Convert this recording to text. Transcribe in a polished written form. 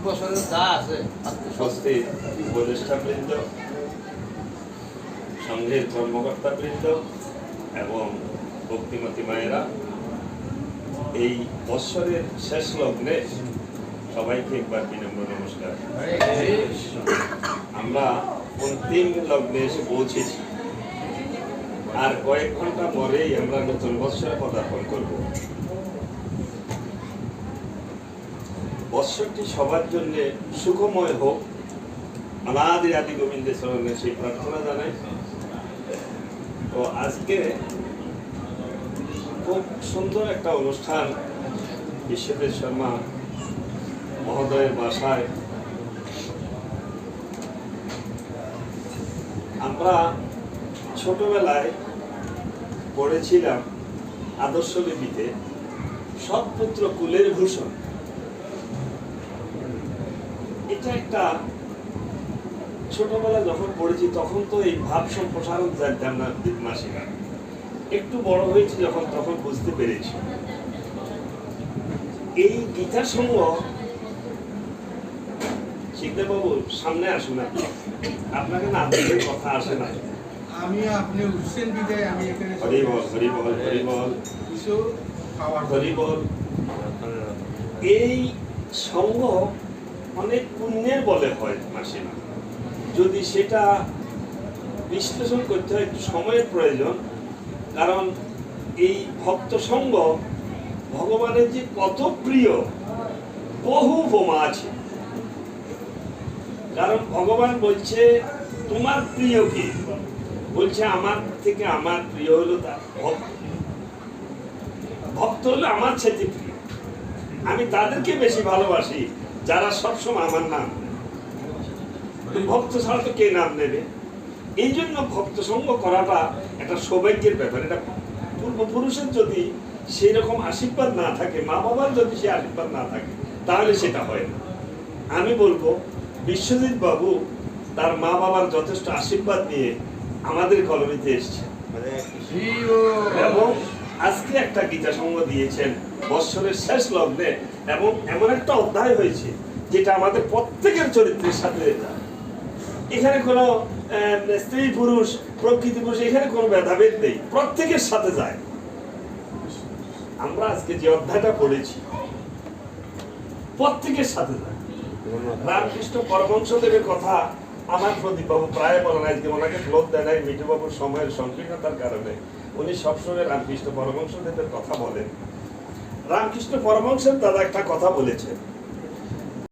বছরের যা আছে উপস্থিত উপদেষ্টাবৃন্দ, সংঘের কর্মকর্তাবৃন্দ এবং ভক্তিমতী মায়েরা, এই বৎসরের শেষ লগ্নে সবাইকে একবার বিনম্র নমস্কার। আমরা অন্তিম লগ্নে এসে পৌঁছেছি, আর কয়েক ঘন্টা পরেই আমরা নতুন বৎসরে পদার্পণ করব। বৎসরটি সবার জন্য সুখময় হোক, অনাদি আদি গোবিন্দের চরণে সেই প্রার্থনা জানাই। তো আজকে খুব সুন্দর একটা অনুষ্ঠান বিশ্বদেব শর্মা মহোদয়ের বাসায়। আমরা ছোটবেলায় পড়েছিলাম আদর্শ লিপিতে সৎপুত্র কুলের ভূষণ। এটা একটা ছোটবেলা যখন পড়েছি তখন তো এই ভাব সম্প্রসারণ জানতাম না মাসিরা। একটু বড় হয়েছে যখন তখন বুঝতে পেরেছি এই গীতা সংঘ। শিকদার বাবু সামনে আসুন, আপনাকে না দেখে কথা আসে না। আমি আপনি উঠছেন বিদায় আমি এখানে হরি বল হরি বল হরি বল কিছু খাওয়ার হরি বল। এই সংঘ অনেক পুণ্যের বলে হয় মাসিমা। যদি সেটা বিশ্লেষণ করতে হয় একটু সময়ের প্রয়োজন, কারণ এই ভক্ত সংঘ ভগবানের যে কত প্রিয় বহু উপমা আছে। কারণ ভগবান বলছে তোমার প্রিয় কি, বলছে আমার থেকে আমার প্রিয় হলো তার ভক্ত। ভক্ত হলো আমার সাথে প্রিয়। আমি তাদেরকে বেশি ভালোবাসি যারা সবসময় আমার নাম। ভক্ত ছাড়া তো কে নাম নেবে? এই জন্য ভক্ত সঙ্গ করাটা একটা সৌভাগ্যের ব্যাপার। এটা পূর্বপুরুষের যদি সেই রকম আশীর্বাদ না থাকে, মা বাবার যদি সে আশীর্বাদ না থাকে, তাহলে সেটা হয় না। আমি বলবো বিশ্বজিৎ বাবু তার মা বাবার যথেষ্ট আশীর্বাদ নিয়ে আমাদের কলোনিতে এসছে এবং আজকে একটা গীতা সংঘ দিয়েছেন বৎসরের শেষ লগ্নে, এবং এমন একটা অধ্যায় হয়েছে যেটা আমাদের প্রত্যেকের চরিত্রের সাথে যায়। এখানে কোনো স্ত্রী পুরুষ প্রকৃতি পুরুষ এখানে কোনো ভেদাভেদ নেই, প্রত্যেকের সাথে যায়। আমরা আজকে যে অধ্যায়টা পড়েছি প্রত্যেকের সাথে যায়। রামকৃষ্ণ পরমহংসদেবের কথা আমার প্রদীপ বাবু প্রায় বলেন, আজকে ওনাকে ক্লোজ দেয় নাই মিঠু বাবুর সময়ের সংকীর্ণতার কারণে। উনি সবসময় রামকৃষ্ণ পরমহংসদেবের কথা বলেন। রামকৃষ্ণ পরমহংসের দাদা একটা কথা বলেছেন,